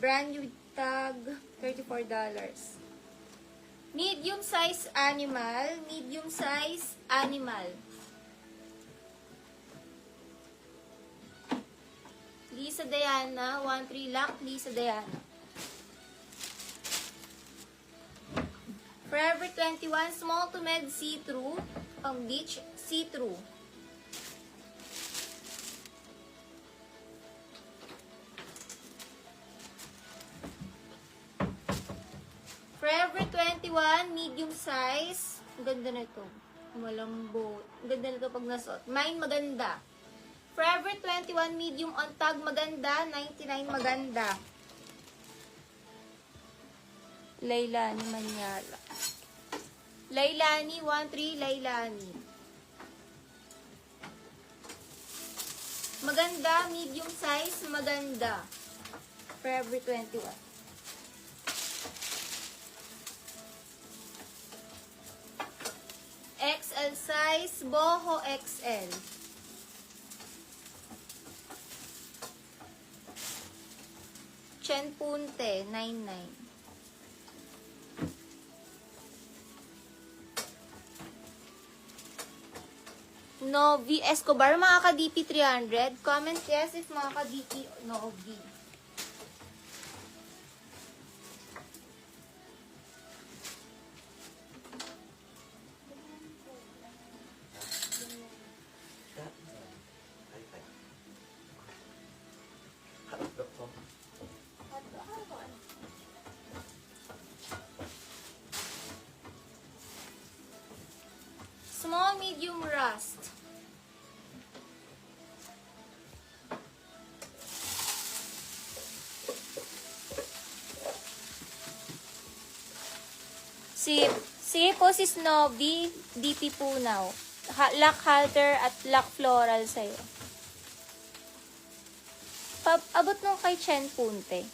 Brand new tag, $34. Medium size animal, medium size animal. Lisa Diana, 1-3 lock, Lisa Diana. Forever 21, small to med see-through, pang beach, see-through. Forever 21, medium size. Ang ganda na ito. Malambot. Ang ganda na ito pag nasuot. Mine maganda. Forever 21, medium on tag maganda. 99 maganda. Lailani Manyala. Lailani, 1-3, Lailani. Maganda, medium size, maganda. Forever 21. XL size, Boho XL. Chen Punte, 99. Novi Escobar, mga ka-DP 300. Comment yes if mga ka-DP Novi. Small, medium, rust. Si po si Snowy, DP Punaw. Lock halter at lock floral sa'yo. Abot nung kay Chen Punte.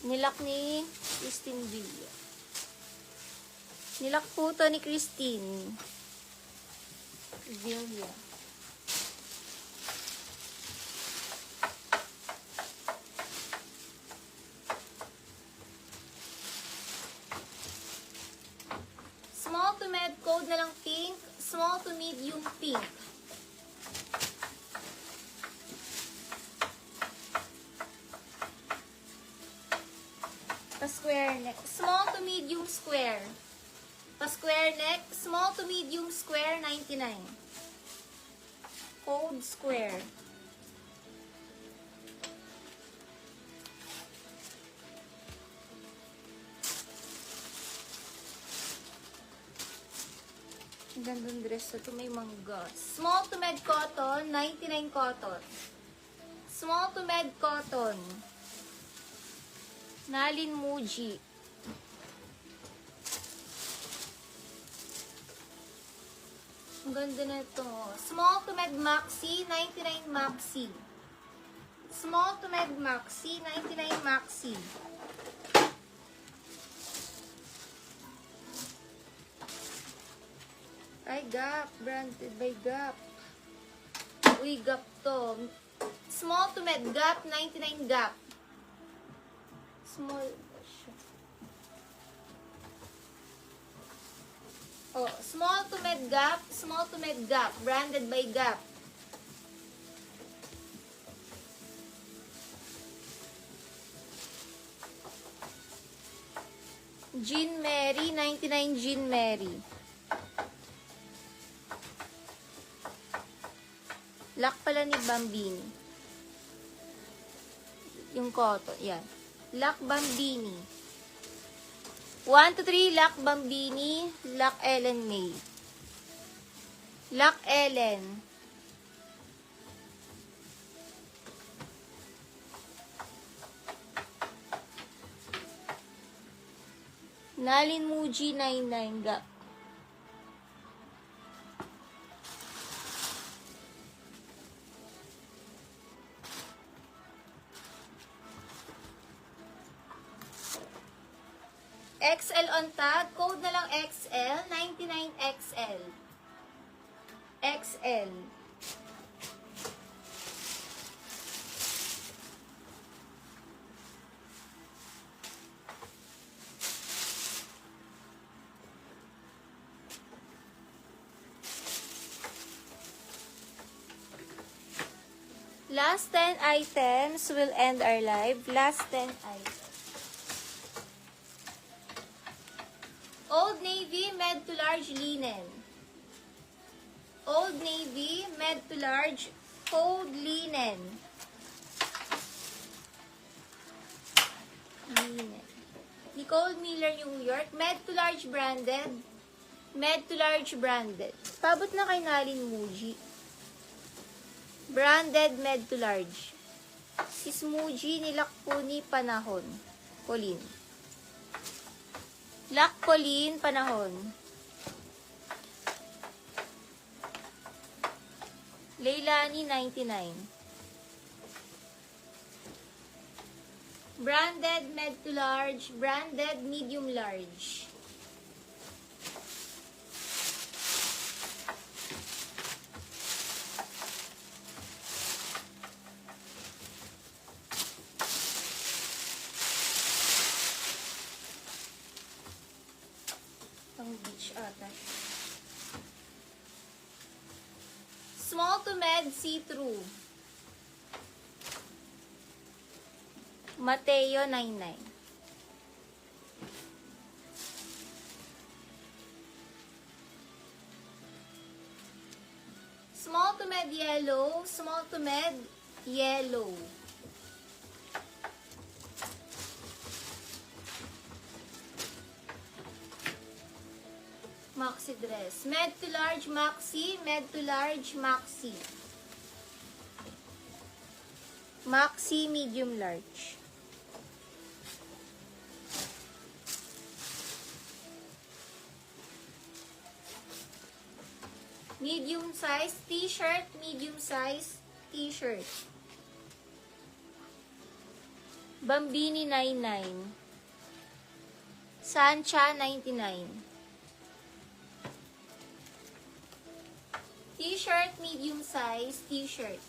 Nilak ni Christine Villa. Nilak po to ni Christine Villa. Small to med code na lang pink. Small to medium pink. Pa-square neck. Small to medium square. Pa-square neck. Small to medium square, 99. Code square. Ang gandang dress ito. May mangga. Small to med cotton, 99 cotton. Small to med cotton. Nalin Muji. Ang ganda na ito. Small to med maxi, 99 maxi. Small to med maxi, 99 maxi. Ay, Gap. Branded by Gap. Uy, Gap to. Small to med Gap, 99 Gap. Small. Oh, small to med Gap, small to med Gap, branded by Gap. Jean Mary, 99 Jean Mary. Lock pala ni Bambini. Yung cotton, yan. Lock Bambini. 1 to 3, Lock Bambini, Lock Ellen May. Lock Ellen. Nalin Muji, 99 Gap. XL on tag. Code na lang XL. 99 XL. XL. Last 10 items will end our live. Last 10 items. Old Navy, med to large linen. Old Navy, med to large, cold linen. Linen. Nicole Miller, New York. Med to large branded. Med to large branded. Pabot na kay Nalin Muji. Branded med to large. Sis Muji, nilak po ni Panahon. Colleen. Lak Colleen, Panahon. Leilani, 99. Branded med to large. Branded medium large. Beach ata. Small to med see-through. Mateo, 99. Small to med yellow. Small to med yellow. Maxi dress. Med to large maxi. Med to large maxi. Maxi medium large. Medium size t-shirt. Medium size t-shirt. Bambini, 99. Sancha, 99. T-shirt, medium size, t-shirt.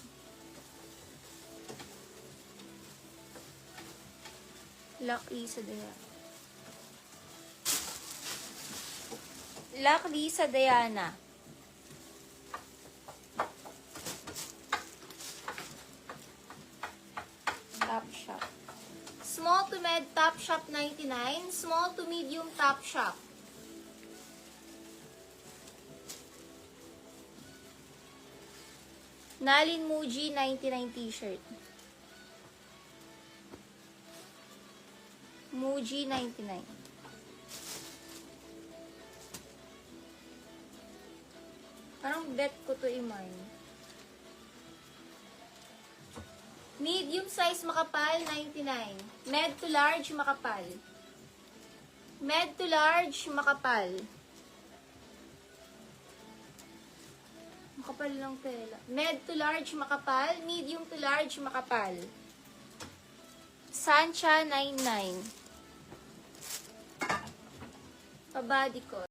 Lak Lisa Diana. Lak Lisa Diana. Top Shop. Small to med Top Shop, 99. Small to medium Top Shop. Nalin Muji, 99 t-shirt. Muji, 99. Parang bet ko to Iman. Medium size makapal, 99. Med to large makapal. Med to large makapal. Makapal lang tela. Med to large makapal. Medium to large makapal. Sancha, 99. Pabody ko.